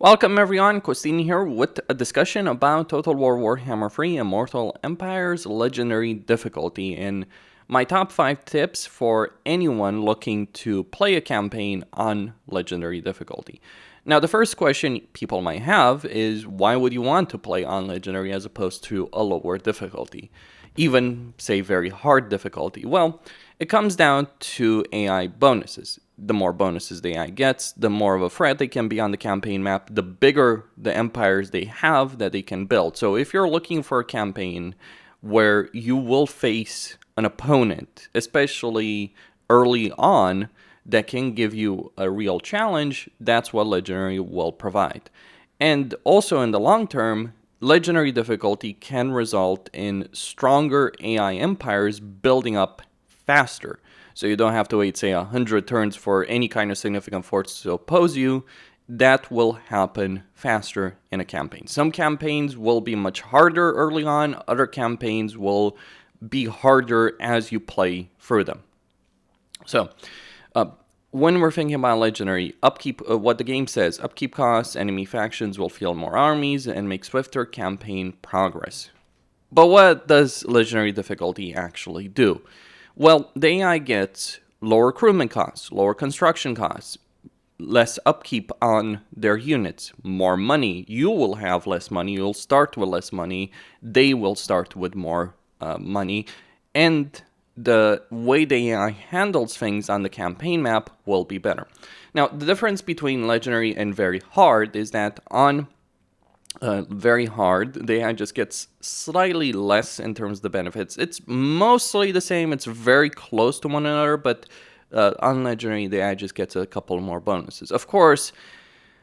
Welcome everyone, Costini here with a discussion about Total War Warhammer 3 Immortal Empire's Legendary difficulty and my top 5 tips for anyone looking to play a campaign on Legendary difficulty. Now the first question people might have is why would you want to play on Legendary as opposed to a lower difficulty? Even, say, very hard difficulty? Well, it comes down to AI bonuses. The more bonuses the AI gets, the more of a threat they can be on the campaign map, the bigger the empires they have that they can build. So if you're looking for a campaign where you will face an opponent, especially early on, that can give you a real challenge, that's what Legendary will provide. And also in the long term, Legendary difficulty can result in stronger AI empires building up faster. So you don't have to wait, say, 100 turns for any kind of significant force to oppose you. That will happen faster in a campaign. Some campaigns will be much harder early on. Other campaigns will be harder as you play through them. So, when we're thinking about Legendary, upkeep, what the game says, upkeep costs, enemy factions will field more armies and make swifter campaign progress. But what does Legendary difficulty actually do? Well, the AI gets lower recruitment costs, lower construction costs, less upkeep on their units, more money. You will have less money, you'll start with less money, they will start with more money, and the way the AI handles things on the campaign map will be better. Now, the difference between Legendary and Very Hard is that on Very Hard, the AI just gets slightly less in terms of the benefits. It's mostly the same, it's very close to one another, but on Legendary, the AI just gets a couple more bonuses. Of course,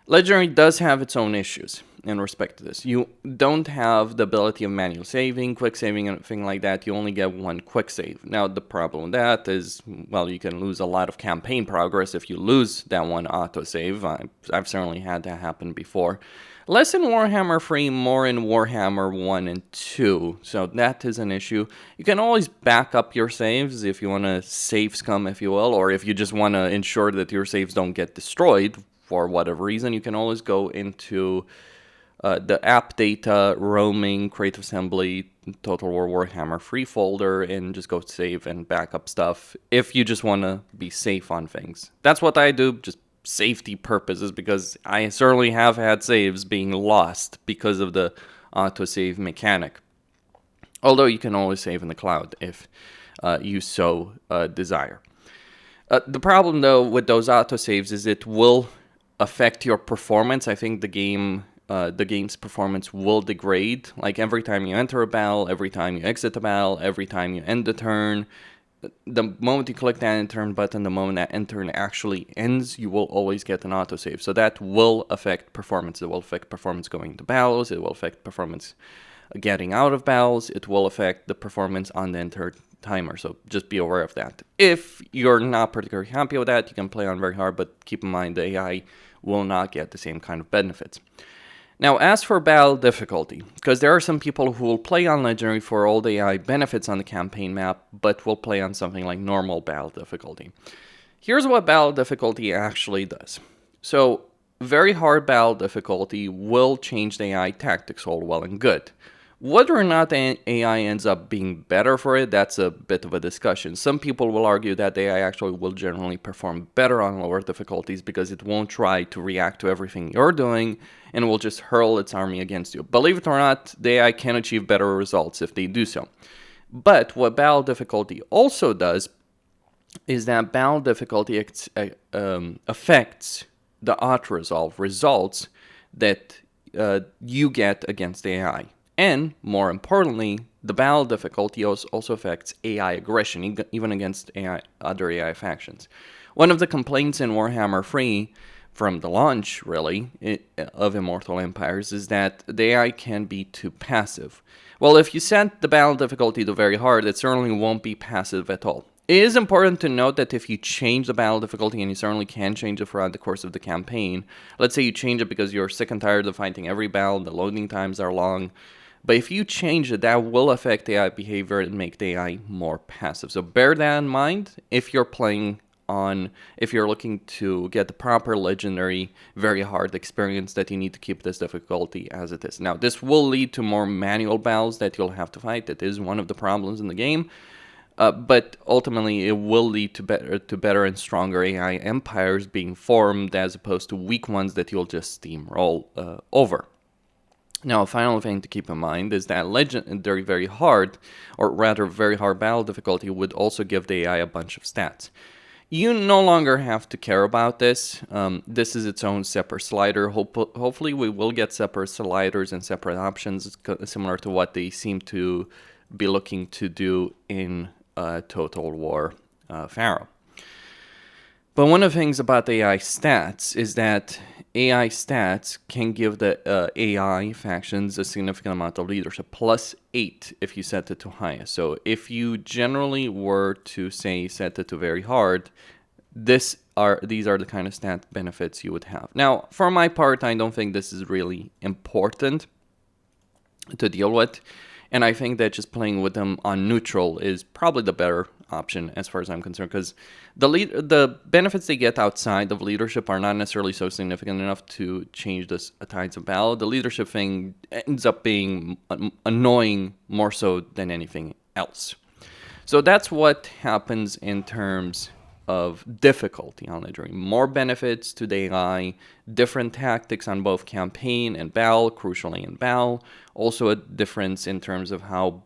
Legendary does have its own issues in respect to this. You don't have the ability of manual saving, quick saving, anything like that. You only get one quick save. Now, the problem with that is, well, you can lose a lot of campaign progress if you lose that one autosave. I've certainly had that happen before. Less in Warhammer 3, more in Warhammer 1 and 2, so that is an issue. You can always back up your saves if you want to save scum, if you will, or if you just want to ensure that your saves don't get destroyed for whatever reason. You can always go into the app data, roaming, creative assembly, Total War Warhammer 3 folder, and just go save and back up stuff if you just want to be safe on things. That's what I do, just safety purposes, because I certainly have had saves being lost because of the autosave mechanic. Although you can always save in the cloud if you so desire. The problem, though, with those autosaves is it will affect your performance. I think the game's performance will degrade. Like every time you enter a battle, every time you exit a battle, every time you end the turn, the moment you click that end turn button, the moment that end turn actually ends, you will always get an autosave. So that will affect performance. It will affect performance going to battles. It will affect performance getting out of battles. It will affect the performance on the enter timer. So just be aware of that. If you're not particularly happy with that, you can play on Very Hard, but keep in mind the AI will not get the same kind of benefits. Now, as for battle difficulty, because there are some people who will play on Legendary for all the AI benefits on the campaign map, but will play on something like normal battle difficulty. Here's what battle difficulty actually does. So, Very Hard battle difficulty will change the AI tactics, all well and good. Whether or not the AI ends up being better for it, that's a bit of a discussion. Some people will argue that the AI actually will generally perform better on lower difficulties because it won't try to react to everything you're doing and will just hurl its army against you. Believe it or not, the AI can achieve better results if they do so. But what battle difficulty also does is that battle difficulty affects the auto-resolve results that you get against the AI. And, more importantly, the battle difficulty also affects AI aggression, even against other AI factions. One of the complaints in Warhammer 3, from the launch, really, of Immortal Empires, is that the AI can be too passive. Well, if you set the battle difficulty to Very Hard, it certainly won't be passive at all. It is important to note that if you change the battle difficulty, and you certainly can change it throughout the course of the campaign, let's say you change it because you're sick and tired of fighting every battle, the loading times are long, but if you change it, that will affect AI behavior and make the AI more passive. So bear that in mind if you're playing on if you're looking to get the proper legendary, very hard experience, that you need to keep this difficulty as it is. Now, this will lead to more manual battles that you'll have to fight. It is one of the problems in the game. But ultimately, it will lead to better and stronger AI empires being formed, as opposed to weak ones that you'll just steamroll over. Now, a final thing to keep in mind is that legendary very hard, or rather very hard battle difficulty, would also give the AI a bunch of stats. You no longer have to care about this. This is its own separate slider. Hopefully we will get separate sliders and separate options, similar to what they seem to be looking to do in Total War Pharaoh. But one of the things about the AI stats is that AI stats can give the AI factions a significant amount of leadership, +8 if you set it to highest. So if you generally were to say set it to very hard, these are the kind of stat benefits you would have. Now, for my part, I don't think this is really important to deal with. And I think that just playing with them on neutral is probably the better option as far as I'm concerned, because the benefits they get outside of leadership are not necessarily so significant enough to change the tides of battle. The leadership thing ends up being annoying more so than anything else. So that's what happens in terms of difficulty on legendary. More benefits to the AI, different tactics on both campaign and battle, crucially in battle. Also a difference in terms of how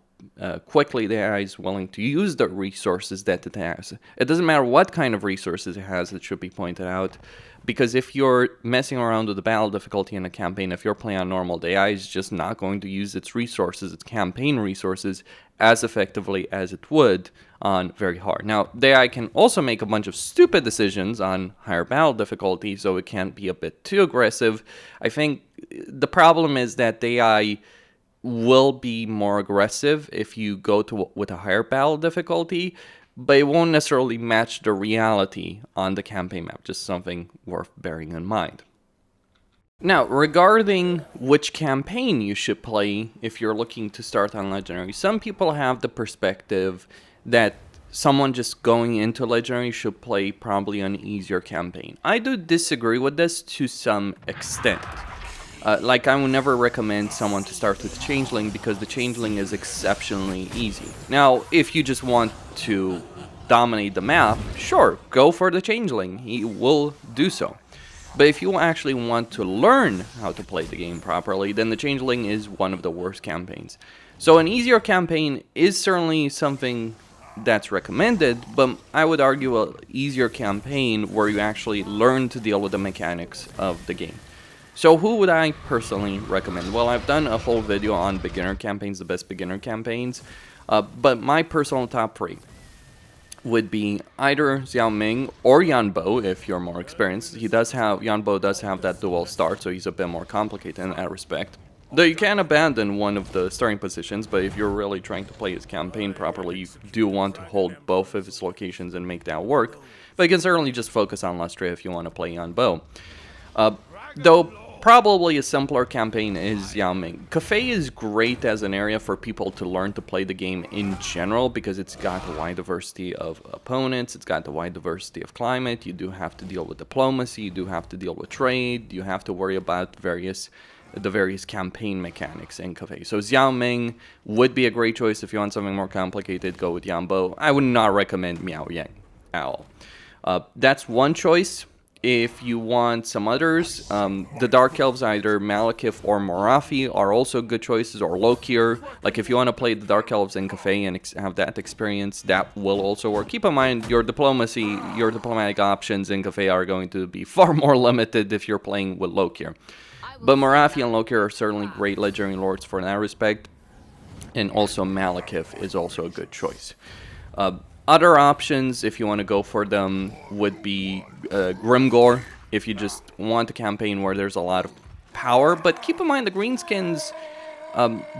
quickly the AI is willing to use the resources that it has. It doesn't matter what kind of resources it has, it should be pointed out, because if you're messing around with the battle difficulty in a campaign, if you're playing on normal, the AI is just not going to use its resources, its campaign resources, as effectively as it would on very hard. Now, the AI can also make a bunch of stupid decisions on higher battle difficulty, so it can't be a bit too aggressive. I think the problem is that the AI will be more aggressive if you go with a higher battle difficulty, but it won't necessarily match the reality on the campaign map, just something worth bearing in mind. Now, regarding which campaign you should play if you're looking to start on Legendary, some people have the perspective that someone just going into Legendary should play probably an easier campaign. I do disagree with this to some extent. Like, I would never recommend someone to start with Changeling, because the Changeling is exceptionally easy. Now, if you just want to dominate the map, sure, go for the Changeling. He will do so. But if you actually want to learn how to play the game properly, then the Changeling is one of the worst campaigns. So an easier campaign is certainly something that's recommended, but I would argue an easier campaign where you actually learn to deal with the mechanics of the game. So who would I personally recommend? Well, I've done a whole video on beginner campaigns, the best beginner campaigns, but my personal top 3 would be either Xiao Ming or Yanbo if you're more experienced. Yanbo does have that dual start, so he's a bit more complicated in that respect. Though you can abandon one of the starting positions, but if you're really trying to play his campaign properly, you do want to hold both of his locations and make that work. But you can certainly just focus on Lustre if you want to play Yanbo. Though probably a simpler campaign is Yao Ming. Cafe is great as an area for people to learn to play the game in general, because it's got a wide diversity of opponents, it's got a wide diversity of climate, you do have to deal with diplomacy, you do have to deal with trade, you have to worry about the various campaign mechanics in Cafe. So Xiao Ming would be a great choice. If you want something more complicated, go with Yanbo. I would not recommend Miao Yang at all. That's one choice. If you want some others, the Dark Elves, either Malekith or Morathi, are also good choices, or Lokir. Like, if you want to play the Dark Elves in Cafe and have that experience, that will also work. Keep in mind, your diplomatic options in Cafe are going to be far more limited if you're playing with Lokir. But Morathi and Lokir are certainly great Legendary Lords for that respect, and also Malekith is also a good choice. Other options, if you want to go for them, would be Grimgore, if you just want a campaign where there's a lot of power. But keep in mind, the Greenskins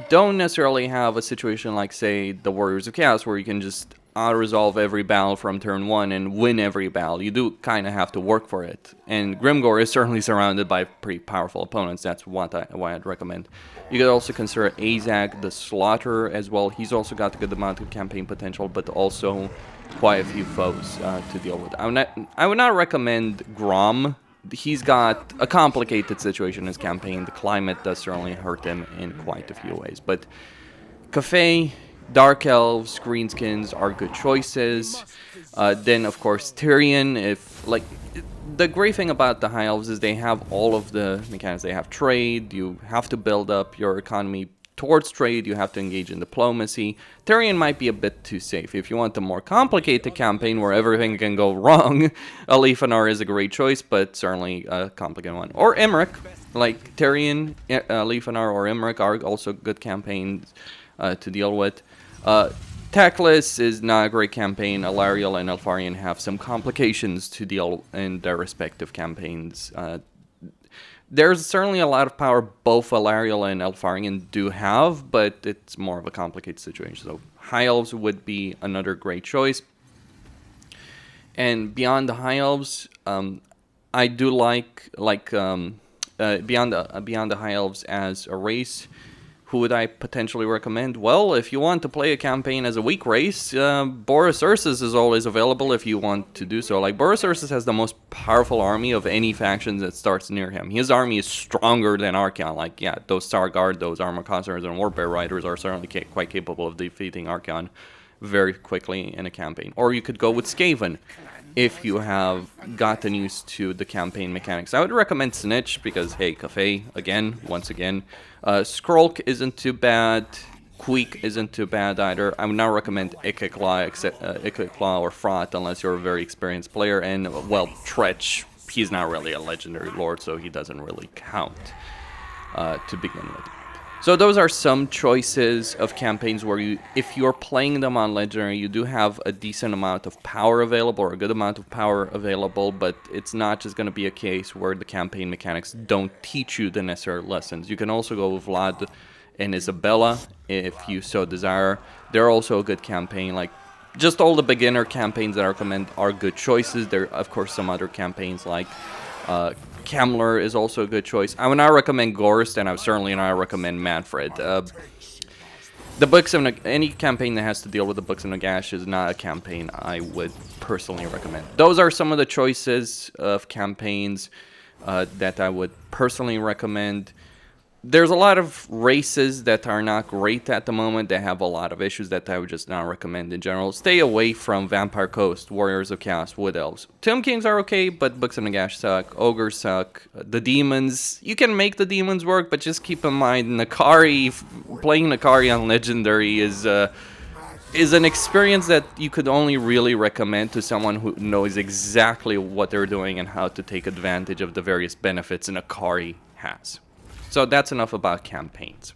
don't necessarily have a situation like, say, the Warriors of Chaos, where you can just auto-resolve every battle from turn 1 and win every battle. You do kind of have to work for it. And Grimgore is certainly surrounded by pretty powerful opponents. That's why I'd recommend. You could also consider Azag the Slaughterer as well. He's also got a good amount of campaign potential, but also quite a few foes to deal with. I would not recommend Grom. He's got a complicated situation in his campaign. The climate does certainly hurt him in quite a few ways. But Cafe, Dark Elves, Greenskins are good choices. Then, of course, Tyrion. The great thing about the High Elves is they have all of the mechanics. They have trade. You have to build up your economy towards trade. You have to engage in diplomacy. Tyrion might be a bit too safe. If you want a more complicated campaign where everything can go wrong, Lefanar is a great choice, but certainly a complicated one. Or Emmerich, like Tyrion, Lefanar, or Emmerich are also good campaigns to deal with. Teclis is not a great campaign. Alariel and Elfarion have some complications to deal in their respective campaigns. There's certainly a lot of power both Alariel and Elfarion do have, but it's more of a complicated situation. So High Elves would be another great choice. And beyond the High Elves, I do like beyond the High Elves as a race. Who would I potentially recommend? Well, if you want to play a campaign as a weak race, Boris Ursus is always available if you want to do so. Like, Boris Ursus has the most powerful army of any faction that starts near him. His army is stronger than Archaon. Like, yeah, those Starguard, those Armor Conquerors, and Warbear Riders are certainly quite capable of defeating Archaon very quickly in a campaign. Or you could go with Skaven if you have gotten used to the campaign mechanics. I would recommend Snitch because, hey, Cafe, once again. Skrolk isn't too bad. Queek isn't too bad either. I would not recommend Ikekla or Fraught unless you're a very experienced player. And, well, Tretch, he's not really a legendary lord, so he doesn't really count to begin with. So those are some choices of campaigns where if you're playing them on Legendary, you do have a decent amount of power available, or a good amount of power available, but it's not just going to be a case where the campaign mechanics don't teach you the necessary lessons. You can also go with Vlad and Isabella if you so desire. They're also a good campaign. Like, just all the beginner campaigns that I recommend are good choices. There are, of course, some other campaigns like Kemler is also a good choice. I would not recommend Gorst, and I would certainly not recommend Manfred. The Books of any campaign that has to deal with the Books of Nagash is not a campaign I would personally recommend. Those are some of the choices of campaigns that I would personally recommend. There's a lot of races that are not great at the moment, that have a lot of issues that I would just not recommend in general. Stay away from Vampire Coast, Warriors of Chaos, Wood Elves. Tomb Kings are okay, but Books of Nagash suck. Ogres suck. The Demons, you can make the Demons work, but just keep in mind, playing Nakari on Legendary is an experience that you could only really recommend to someone who knows exactly what they're doing and how to take advantage of the various benefits Nakari has. So that's enough about campaigns.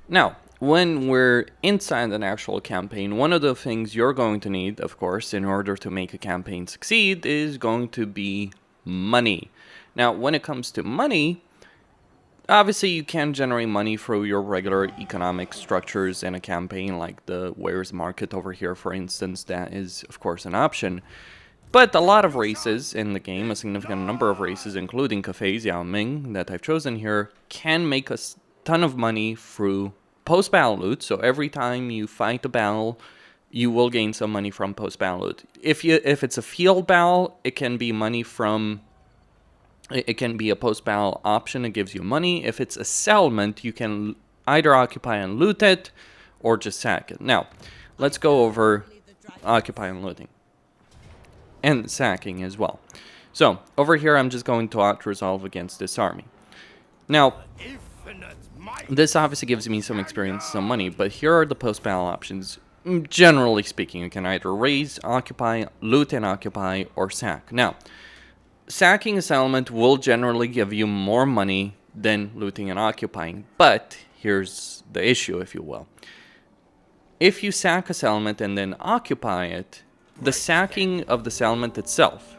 Now, when we're inside an actual campaign, one of the things you're going to need, of course, in order to make a campaign succeed is going to be money. Now, when it comes to money, obviously you can generate money through your regular economic structures in a campaign, like the wares market over here, for instance. That is, of course, an option. But a lot of races in the game, a significant number of races, including Cafes Yao Ming that I've chosen here, can make a ton of money through post-battle loot. So every time you fight a battle, you will gain some money from post-battle loot. If it's a field battle, it can be money from... It can be a post-battle option that gives you money. If it's a settlement, you can either occupy and loot it, or just sack it. Now, let's go over occupy and looting. And sacking as well. So, over here I'm just going to auto-resolve against this army. Now, this obviously gives me some experience, some money, but here are the post-battle options. Generally speaking, you can either raise, occupy, loot and occupy, or sack. Now, sacking a settlement will generally give you more money than looting and occupying, but here's the issue, if you will. If you sack a settlement and then occupy it, the sacking of the settlement itself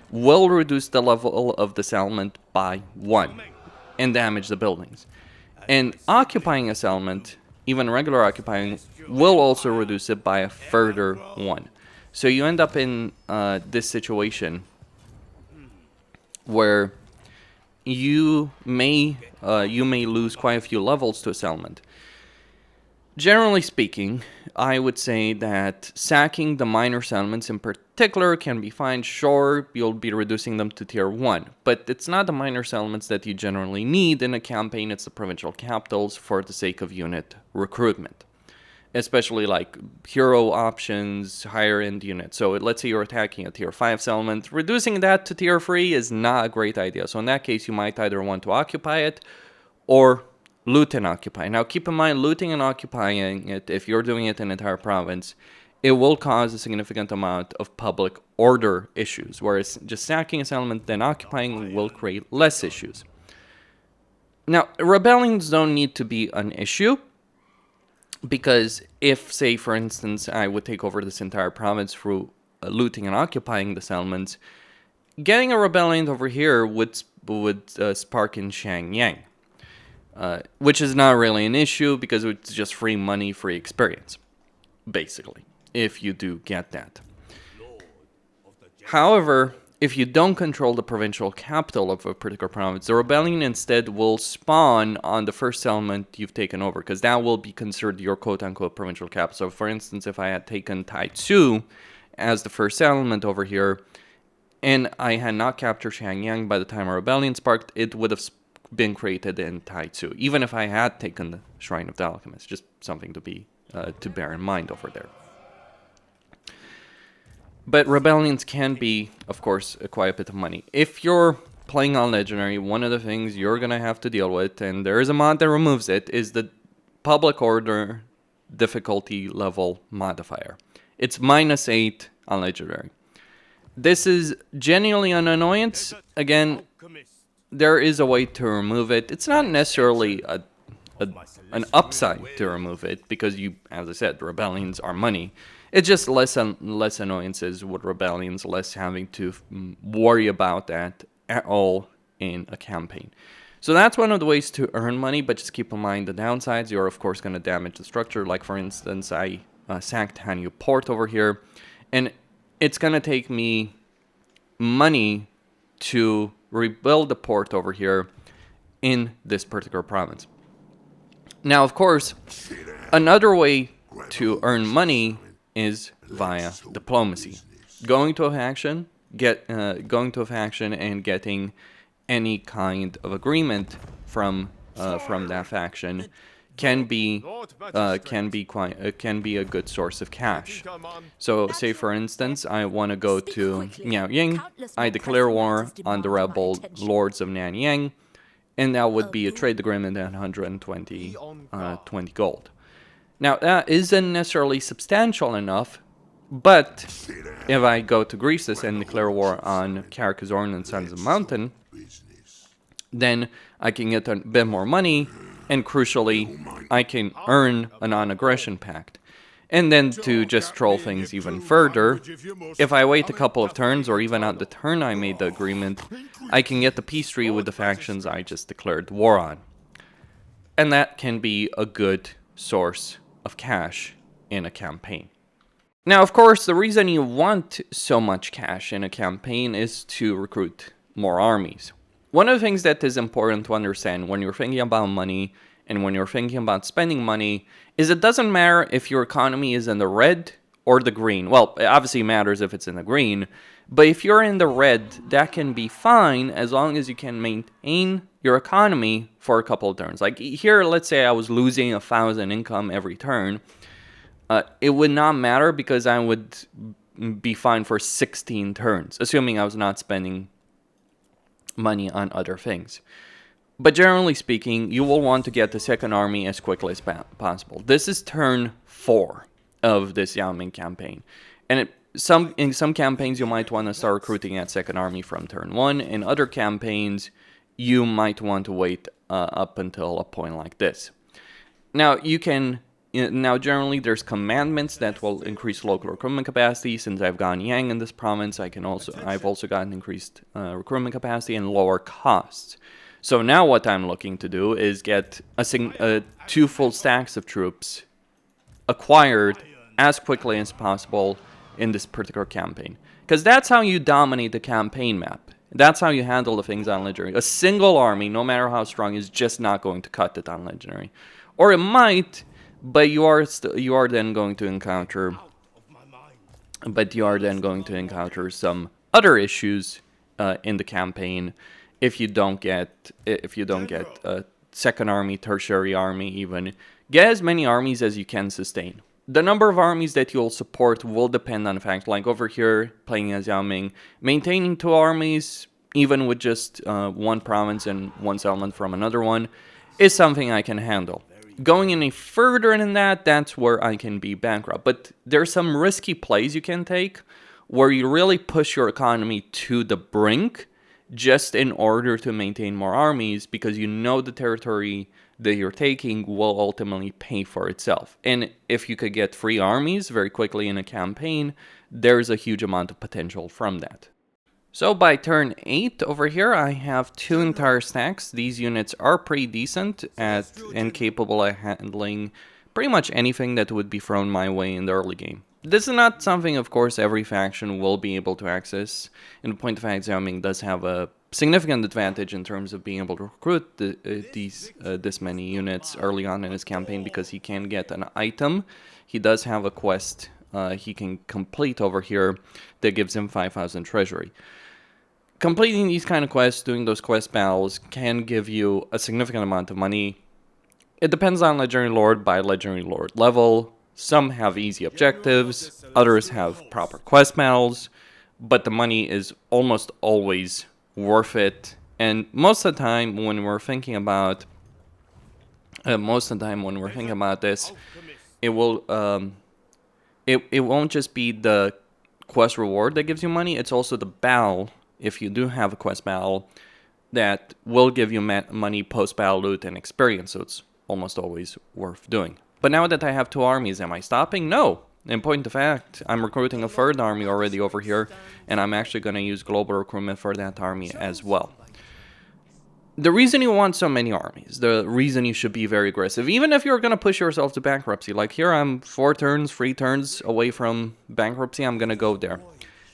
will reduce the level of the settlement by 1 and damage the buildings. And occupying a settlement even regular occupying will also reduce it by a further 1. So you end up in this situation where you may lose quite a few levels to a settlement. Generally speaking, I would say that sacking the minor settlements in particular can be fine. Sure, you'll be reducing them to tier 1, but it's not the minor settlements that you generally need in a campaign, it's the provincial capitals for the sake of unit recruitment. Especially like hero options, higher end units. So let's say you're attacking a tier 5 settlement, reducing that to tier 3 is not a great idea. So in that case, you might either want to occupy it or loot and occupy. Now keep in mind, looting and occupying it, if you're doing it in an entire province, it will cause a significant amount of public order issues, whereas just sacking a settlement then occupying will create less issues. Now, rebellions don't need to be an issue, because if, say, for instance, I would take over this entire province through looting and occupying the settlements, getting a rebellion over here would spark in Shangyang. Which is not really an issue because it's just free money, free experience, basically, if you do get that. However, if you don't control the provincial capital of a particular province, the rebellion instead will spawn on the first settlement you've taken over, because that will be considered your quote-unquote provincial capital. So, for instance, if I had taken Taizu as the first settlement over here, and I had not captured Shangyang by the time a rebellion sparked, it would have been created in Taizu, even if I had taken the Shrine of the Alchemist. Just something to be to bear in mind over there. But rebellions can be, of course, quite a bit of money. If you're playing on Legendary, one of the things you're going to have to deal with, and there is a mod that removes it, is the public order difficulty level modifier. It's -8 on Legendary. This is genuinely an annoyance. Again, there is a way to remove it. It's not necessarily an upside to remove it, because you, as I said, rebellions are money. It's just less annoyances with rebellions, less having to worry about that at all in a campaign. So that's one of the ways to earn money, but just keep in mind the downsides. You're, of course, going to damage the structure. Like, for instance, I sacked Hanyu Port over here, and it's going to take me money to rebuild the port over here in this particular province. Now, of course, another way to earn money is via diplomacy. Going to a faction, and getting any kind of agreement from that faction can be a good source of cash. So, say for instance, I want to go to Miaoying, I declare war on the rebel lords of Nanyang, and that would be a trade agreement at 120 20 gold. Now, that isn't necessarily substantial enough, but if I go to Greece and declare war on Karakazorn and Sons of Mountain, then I can get a bit more money, and crucially, I can earn a non-aggression pact. And then to just troll things even further, if I wait a couple of turns, or even at the turn I made the agreement, I can get the peace treaty with the factions I just declared war on. And that can be a good source of cash in a campaign. Now, of course, the reason you want so much cash in a campaign is to recruit more armies. One of the things that is important to understand when you're thinking about money and when you're thinking about spending money is it doesn't matter if your economy is in the red or the green. Well, it obviously matters if it's in the green, but if you're in the red, that can be fine as long as you can maintain your economy for a couple of turns. Like here, let's say I was losing 1,000 income every turn. It would not matter because I would be fine for 16 turns, assuming I was not spending money on other things. But generally speaking, you will want to get the second army as quickly as possible. This is turn 4 of this Yao Ming campaign. And in some campaigns, you might want to start recruiting at second army from turn 1. In other campaigns, you might want to wait up until a point like this. Now, generally, there's commandments that will increase local recruitment capacity. Since I've gone Yang in this province, I've also gotten increased recruitment capacity and lower costs. So now what I'm looking to do is get 2 full stacks of troops acquired as quickly as possible in this particular campaign. Because that's how you dominate the campaign map. That's how you handle the things on Legendary. A single army, no matter how strong, is just not going to cut it on Legendary. Or it might, but you are then going to encounter some other issues in the campaign if you don't get a second army, tertiary army even. Get as many armies as you can sustain. The number of armies that you'll support will depend on the fact, like over here, playing as Yao Ming, maintaining 2 armies, even with just 1 province and 1 settlement from another one, is something I can handle. Going any further than that, that's where I can be bankrupt. But there's some risky plays you can take, where you really push your economy to the brink, just in order to maintain more armies, because you know the territory that you're taking will ultimately pay for itself. And if you could get free armies very quickly in a campaign, there's a huge amount of potential from that. So by turn 8 over here, I have 2 entire stacks. These units are pretty decent at and capable of handling pretty much anything that would be thrown my way in the early game. This is not something, of course, every faction will be able to access. In the point of fact, Yao Ming does have a significant advantage in terms of being able to recruit this many units early on in his campaign, because he can get an item. He does have a quest he can complete over here that gives him 5,000 treasury. Completing these kind of quests, doing those quest battles, can give you a significant amount of money. It depends on Legendary Lord by Legendary Lord level. Some have easy objectives, others have proper quest battles, but the money is almost always worth it. And most of the time when we're thinking about this, it will it won't just be the quest reward that gives you money, it's also the battle, if you do have a quest battle, that will give you money, post-battle loot, and experience, so it's almost always worth doing. But now that I have 2 armies, am I stopping? No. In point of fact, I'm recruiting a 3rd army already over here, and I'm actually going to use global recruitment for that army as well. The reason you want so many armies, the reason you should be very aggressive, even if you're going to push yourself to bankruptcy, like here I'm 3 turns away from bankruptcy, I'm going to go there.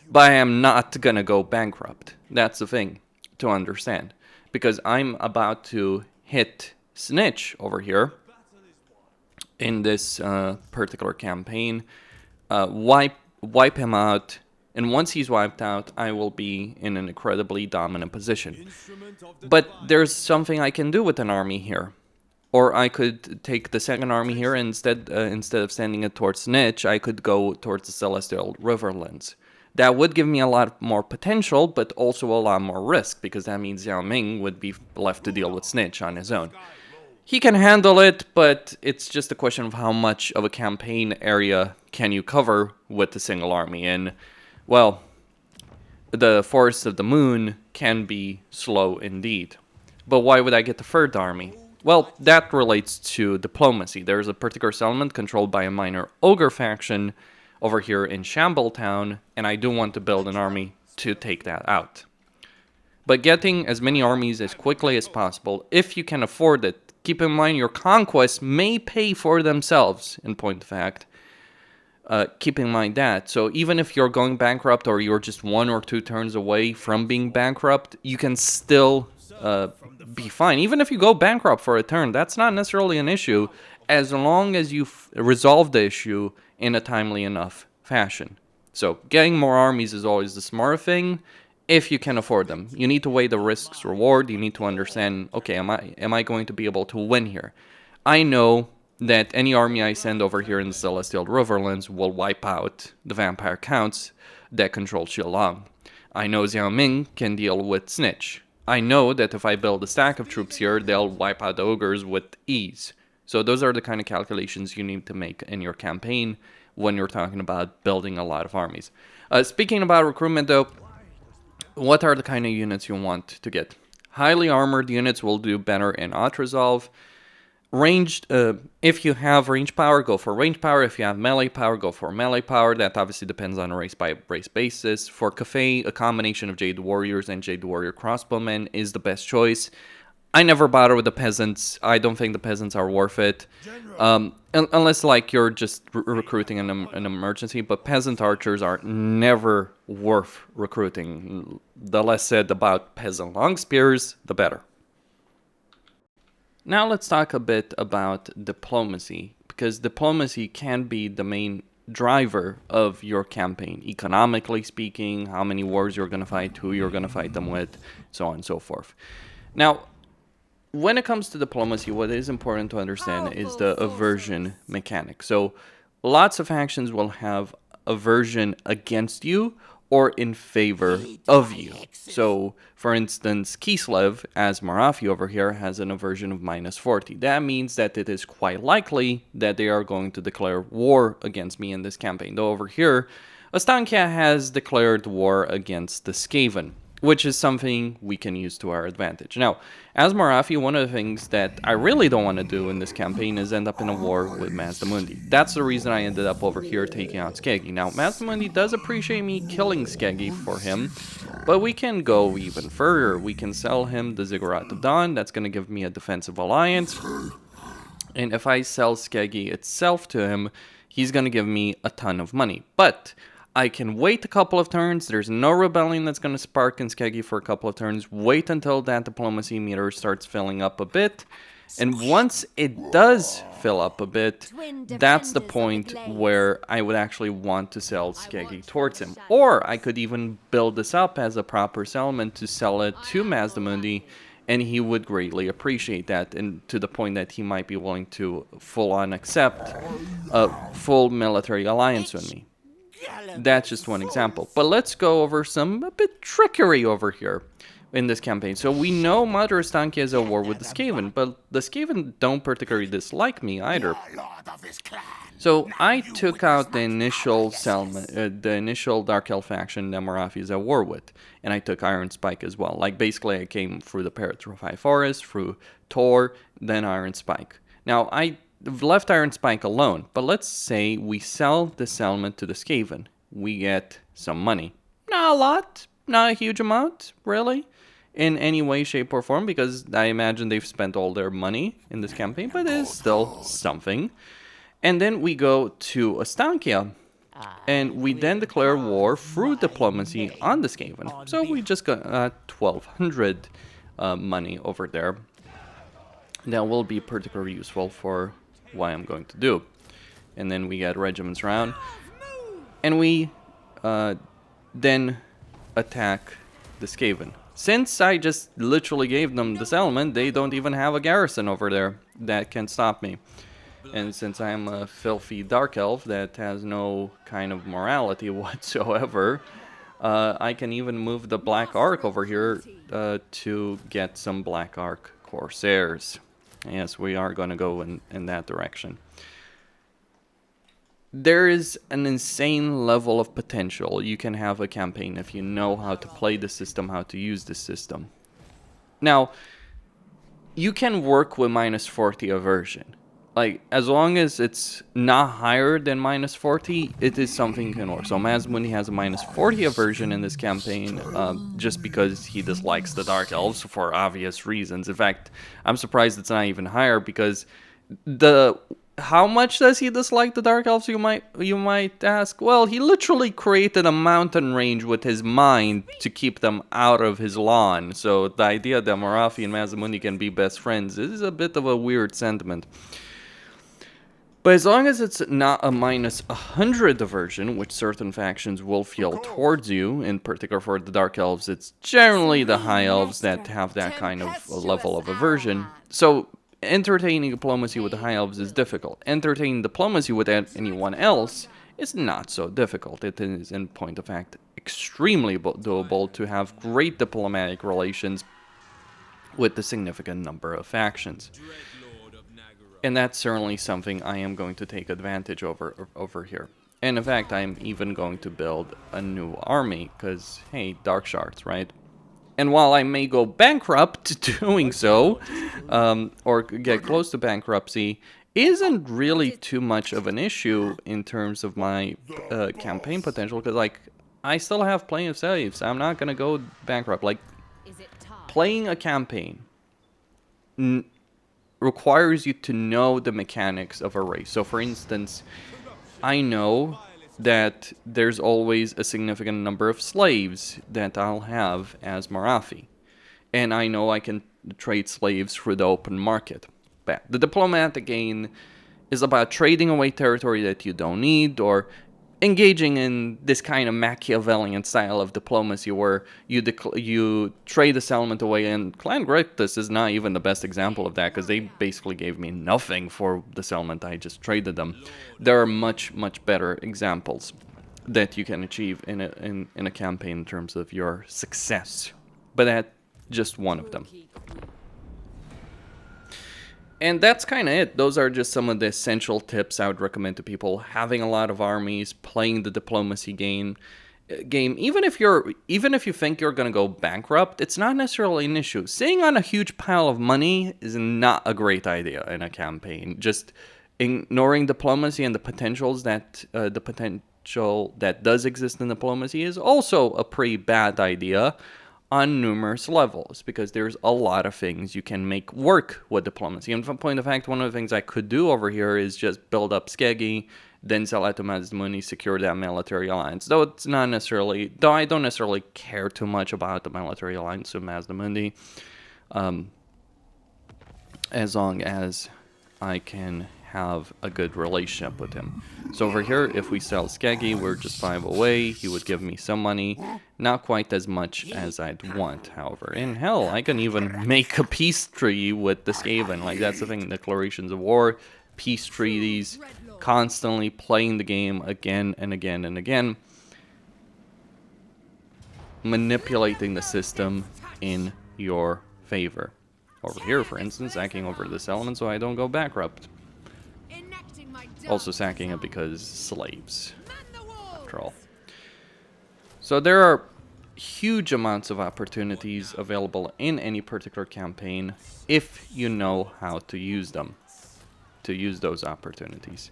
But I am not going to go bankrupt. That's the thing to understand. Because I'm about to hit Snitch over here in this particular campaign, wipe him out, and once he's wiped out, I will be in an incredibly dominant position. But there's something I can do with an army here. Or I could take the 2nd army here, and instead of sending it towards Snitch, I could go towards the Celestial Riverlands. That would give me a lot more potential, but also a lot more risk, because that means Yao Ming would be left to deal with Snitch on his own. He can handle it, but it's just a question of how much of a campaign area can you cover with a single army. And, well, the Forest of the Moon can be slow indeed. But why would I get the 3rd army? Well, that relates to diplomacy. There's a particular settlement controlled by a minor ogre faction over here in Shambletown, and I do want to build an army to take that out. But getting as many armies as quickly as possible, if you can afford it. Keep in mind, your conquests may pay for themselves, in point of fact. Keep in mind that. So even if you're going bankrupt, or you're just 1 or 2 turns away from being bankrupt, you can still be fine. Even if you go bankrupt for a turn, that's not necessarily an issue, as long as you resolve the issue in a timely enough fashion. So getting more armies is always the smart thing, if you can afford them. You need to weigh the risks reward. You need to understand, okay, am I going to be able to win here? I know that any army I send over here in the Celestial Riverlands will wipe out the vampire counts that control Shillong. I know Yao Ming can deal with Snitch. I know that if I build a stack of troops here, they'll wipe out the ogres with ease. So those are the kind of calculations you need to make in your campaign when you're talking about building a lot of armies. Speaking about recruitment though, what are the kind of units you want to get? Highly armored units will do better in Outresolve. Ranged, if you have range power, go for range power. If you have melee power, go for melee power. That obviously depends on a race by race basis. For Cafe, a combination of Jade Warriors and Jade Warrior Crossbowmen is the best choice. I never bother with the peasants. I don't think the peasants are worth it. Unless, like, you're just recruiting an emergency. But peasant archers are never worth recruiting. The less said about peasant long spears, the better. Now let's talk a bit about diplomacy. Because diplomacy can be the main driver of your campaign. Economically speaking, how many wars you're going to fight, who you're going to fight them with, so on and so forth. Now, when it comes to diplomacy, what is important to understand is the aversion mechanic. So lots of factions will have aversion against you or in favor of you. So, for instance, Kislev, as Marafi over here, has an aversion of -40. That means that it is quite likely that they are going to declare war against me in this campaign. Though over here, Astankia has declared war against the Skaven, which is something we can use to our advantage. Now, as Marafi, one of the things that I really don't want to do in this campaign is end up in a war with Mazdamundi. That's the reason I ended up over here taking out Skeggi. Now, Mazdamundi does appreciate me killing Skeggi for him, but we can go even further. We can sell him the Ziggurat of Dawn. That's going to give me a defensive alliance. And if I sell Skeggi itself to him, he's going to give me a ton of money. But I can wait a couple of turns. There's no rebellion that's going to spark in Skeggi for a couple of turns. Wait until that diplomacy meter starts filling up a bit. And once it does fill up a bit, that's the point where I would actually want to sell Skeggi towards him. Or I could even build this up as a proper settlement to sell it to Mazdamundi, and he would greatly appreciate that, and to the point that he might be willing to full-on accept a full military alliance with me. That's just one example. But let's go over a bit trickery over here in this campaign. So we know Mother Astankia is at war with the Skaven, but the Skaven don't particularly dislike me either. So I took out the initial Dark Elf faction that Marafi is at war with, and I took Iron Spike as well. Like, basically I came through the Petrified Forest, through Tor, then Iron Spike. Now I've left Iron Spike alone, but let's say we sell the settlement to the Skaven. We get some money. Not a lot, not a huge amount, really, in any way, shape, or form, because I imagine they've spent all their money in this campaign, but it is still something. And then we go to Astankia, and we then declare war through diplomacy on the Skaven. So we just got 1,200 money over there. That will be particularly useful for what I'm going to do. And then we get regiments around, and we then attack the Skaven. Since I just literally gave them the settlement, they don't even have a garrison over there that can stop me. And since I'm a filthy dark elf that has no kind of morality whatsoever, I can even move the Black Ark over here to get some Black Ark Corsairs. Yes, we are going to go in that direction. There is an insane level of potential you can have a campaign if you know how to play the system, how to use the system. Now, you can work with -40 aversion. Like, as long as it's not higher than -40, it is something you can work. So Mazdamundi has a -40 aversion in this campaign, just because he dislikes the Dark Elves for obvious reasons. In fact, I'm surprised it's not even higher, because how much does he dislike the Dark Elves, you might ask? Well, he literally created a mountain range with his mind to keep them out of his lawn. So the idea that Marafi and Mazdamundi can be best friends is a bit of a weird sentiment. But as long as it's not a -100 aversion, which certain factions will feel towards you, in particular for the Dark Elves, it's generally the High Elves that have that kind of level of aversion. So entertaining diplomacy with the High Elves is difficult. Entertaining diplomacy with anyone else is not so difficult. It is, in point of fact, extremely doable to have great diplomatic relations with a significant number of factions. And that's certainly something I am going to take advantage over here. And in fact, I'm even going to build a new army, because, hey, Dark Shards, right? And while I may go bankrupt doing so, or get close to bankruptcy, isn't really too much of an issue in terms of my campaign potential, because, like, I still have plenty of saves. I'm not going to go bankrupt. Like, playing a campaign requires you to know the mechanics of a race. So for instance, I know that there's always a significant number of slaves that I'll have as Marafi. And I know I can trade slaves through the open market. But the diplomatic gain is about trading away territory that you don't need, or engaging in this kind of Machiavellian style of diplomacy where you trade a settlement away. And Clan Crix is not even the best example of that, because they basically gave me nothing for the settlement I just traded them. There are much better examples that you can achieve in a campaign in terms of your success, but that's just one of them. And that's kind of it. Those are just some of the essential tips I would recommend to people. Having a lot of armies, playing the diplomacy game. Even if you think you're gonna go bankrupt, it's not necessarily an issue. Sitting on a huge pile of money is not a great idea in a campaign. Just ignoring diplomacy and the potential that does exist in diplomacy is also a pretty bad idea on numerous levels, because there's a lot of things you can make work with diplomacy. And from point of fact, one of the things I could do over here is just build up Skeggy, then sell out to Mazdamundi, secure that military alliance. Though I don't necessarily care too much about the military alliance with Mazdamundi, as long as I can have a good relationship with him. So over here, if we sell Skeggy, we're just 5 away. He would give me some money, not quite as much as I'd want, however. And hell, I can even make a peace treaty with the Skaven. Like, that's the thing, declarations of war, peace treaties, constantly playing the game again and again and again, manipulating the system in your favor. Over here, for instance, sacking over this element so I don't go bankrupt. Also sacking it because slaves, after all. So there are huge amounts of opportunities available in any particular campaign if you know how to use them. To use those opportunities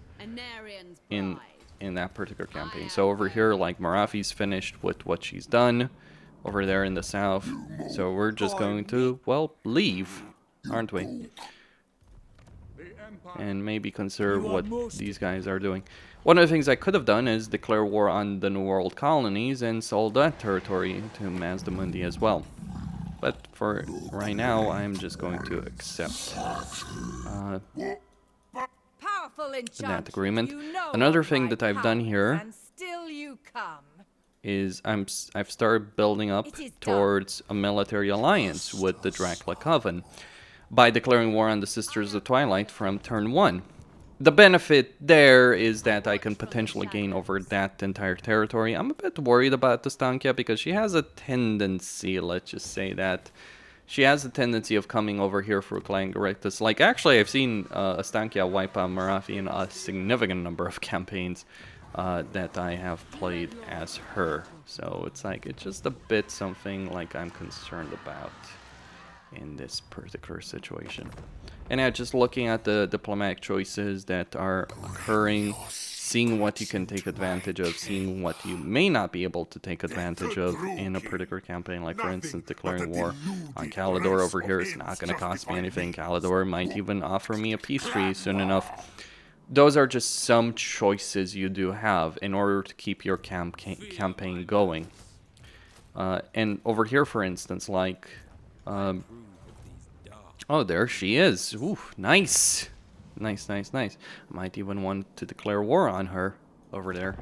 in that particular campaign. So over here, like, Marafi's finished with what she's done over there in the south. So we're just going to, well, leave, aren't we? And maybe consider what these guys are doing. One of the things I could have done is declare war on the New World colonies and sold that territory to Mazdamundi as well. But for right now, I'm just going to accept that agreement. Another thing that I've done here is I've started building up towards a military alliance with the Dracula Coven by declaring war on the Sisters of Twilight from turn 1. The benefit there is that I can potentially gain over that entire territory. I'm a bit worried about the Stankia because she has a tendency, let's just say that, she has a tendency of coming over here for Clan Crix. Like, actually, I've seen Stankia wipe out Marafi in a significant number of campaigns that I have played as her. So it's like, it's just a bit something like I'm concerned about in this particular situation. And yeah, just looking at the diplomatic choices that are occurring, seeing what you can take advantage of, seeing what you may not be able to take advantage of in a particular campaign. Like, for instance, declaring war on Calador over here is not going to cost me anything. Calador might even offer me a peace treaty soon enough. Those are just some choices you do have in order to keep your campaign going. And over here, for instance, like... oh, there she is. Ooh, nice. Nice. Might even want to declare war on her over there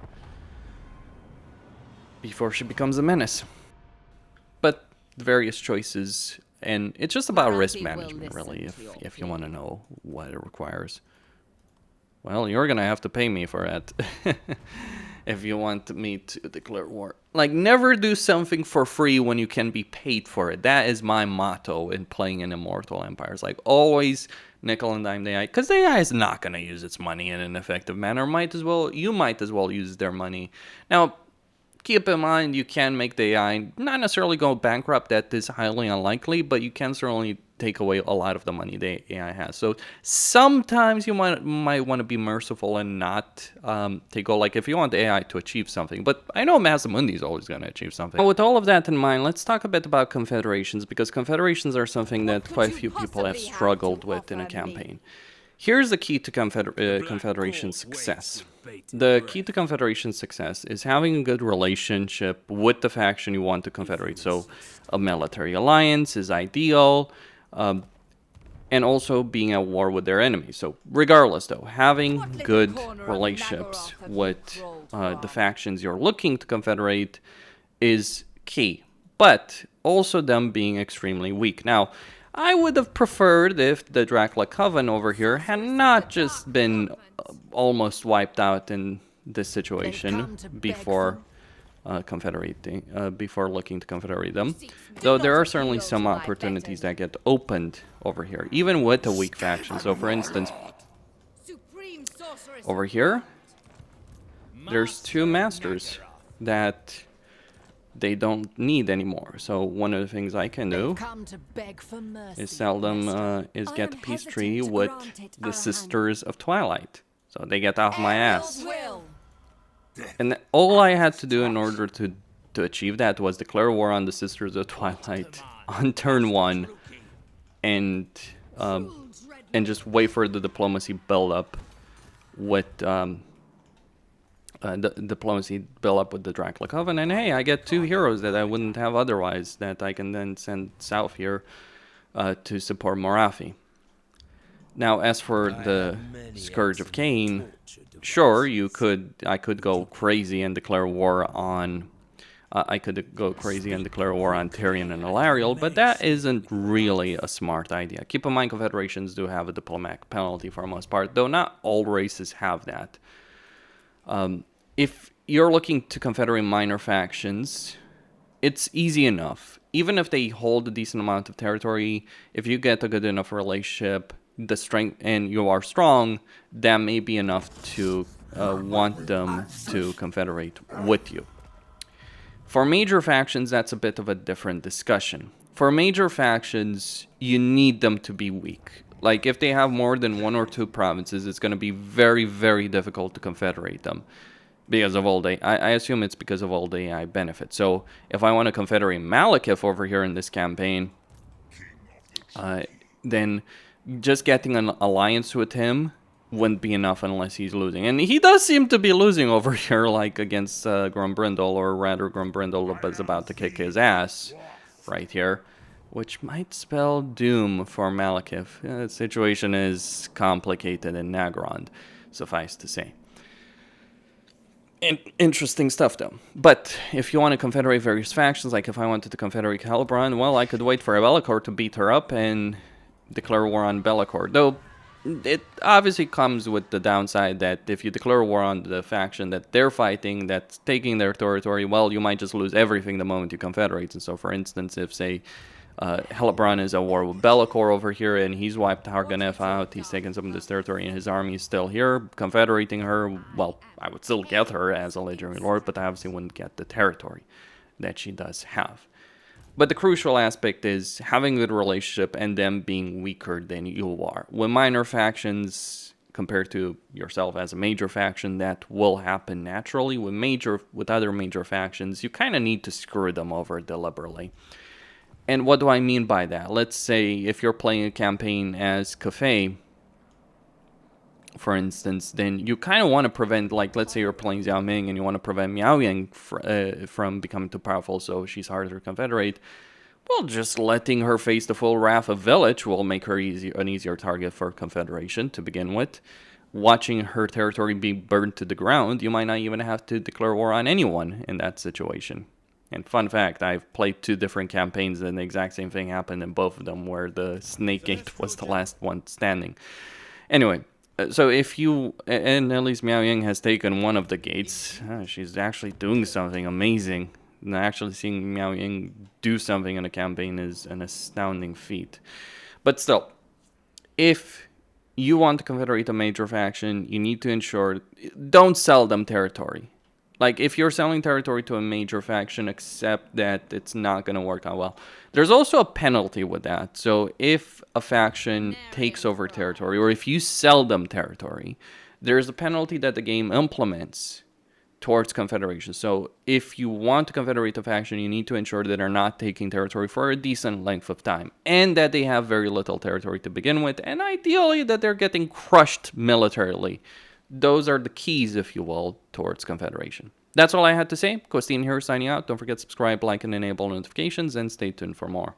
before she becomes a menace. But various choices, and it's just about risk management, really, if you want to know what it requires. Well, you're gonna have to pay me for that if you want me to declare war. Like, never do something for free when you can be paid for it. That is my motto in playing in Immortal Empires. Like, always nickel and dime the AI, because the AI is not gonna use its money in an effective manner. You might as well use their money. Now, keep in mind, you can make the AI not necessarily go bankrupt. That is highly unlikely, but you can certainly take away a lot of the money the AI has. So sometimes you might want to be merciful and not take all, like if you want the AI to achieve something. But I know Masamundi is always going to achieve something. Now, with all of that in mind, let's talk a bit about confederations, because confederations are something that quite a few people have struggled with in a campaign. Here's the key to Confederation success. The key to Confederation success is having a good relationship with the faction you want to confederate. So a military alliance is ideal, and also being at war with their enemies. So regardless, though, having good relationships with the factions you're looking to confederate is key, but also them being extremely weak. Now, I would have preferred if the Dracula Coven over here had not just been almost wiped out in this situation before before looking to confederate them. Though there are certainly some opportunities that get opened over here, even with a weak faction. So for instance, over here, there's 2 masters that they don't need anymore. So one of the things I can do is sell them, is get the peace tree with the Sisters of Twilight. So they get off my ass. And all I had to do in order to achieve that was declare war on the Sisters of Twilight on turn 1 and just wait for the diplomacy build up with the Dracula Coven, and hey, I get 2 heroes that I wouldn't have otherwise that I can then send south here to support Morathi. Now, as for the Scourge of Cain, sure, I could go crazy and declare war on Tyrion and Ilariel, but that isn't really a smart idea. Keep in mind, confederations do have a diplomatic penalty for the most part, though not all races have that. If you're looking to confederate minor factions, it's easy enough. Even if they hold a decent amount of territory, if you get a good enough relationship, the strength, and you are strong, that may be enough to want them to confederate with you. For major factions, that's a bit of a different discussion. For major factions, you need them to be weak. Like, if they have more than 1 or 2 provinces, it's going to be very, very difficult to confederate them. Because of all the, I assume it's because of all the AI benefits. So, if I want to confederate Malekith over here in this campaign, then just getting an alliance with him wouldn't be enough unless he's losing. And he does seem to be losing over here, like against Grumbrindle, or rather Grumbrindle is about to kick his ass right here, which might spell doom for Malekith. The situation is complicated in Nagrand, suffice to say. Interesting stuff, though. But if you want to confederate various factions, like if I wanted to confederate Helbron, well, I could wait for Be'lakor to beat her up and declare war on Be'lakor. Though it obviously comes with the downside that if you declare war on the faction that they're fighting, that's taking their territory, well, you might just lose everything the moment you confederate. And so, for instance, if, say, Helbron is at war with Be'lakor over here, and he's wiped Harganeth out, he's taken some of this territory, and his army is still here, confederating her, well, I would still get her as a legendary lord, but I obviously wouldn't get the territory that she does have. But the crucial aspect is having a good relationship and them being weaker than you are. With minor factions, compared to yourself as a major faction, that will happen naturally. With other major factions, you kind of need to screw them over deliberately. And what do I mean by that? Let's say if you're playing a campaign as Cafe, for instance, then you kind of want to prevent, like, let's say you're playing Xiao Ming and you want to prevent Miao Yang from becoming too powerful, so she's harder to confederate. Well, just letting her face the full wrath of Village will make her an easier target for confederation to begin with. Watching her territory be burned to the ground, you might not even have to declare war on anyone in that situation. And fun fact, I've played 2 different campaigns and the exact same thing happened in both of them, where the Snake Gate was the last one standing. Anyway, so if you, and at least Miao Yang has taken one of the gates, she's actually doing something amazing. And actually seeing Miao Yang do something in a campaign is an astounding feat. But still, if you want to confederate a major faction, you need to ensure, don't sell them territory. Like, if you're selling territory to a major faction, accept that it's not going to work out well. There's also a penalty with that. So if a faction takes over territory, or if you sell them territory, there's a penalty that the game implements towards Confederations. So if you want to confederate a faction, you need to ensure that they're not taking territory for a decent length of time, and that they have very little territory to begin with, and ideally that they're getting crushed militarily. Those are the keys, if you will, towards Confederation. That's all I had to say. Costin here signing out. Don't forget to subscribe, like, and enable notifications, and stay tuned for more.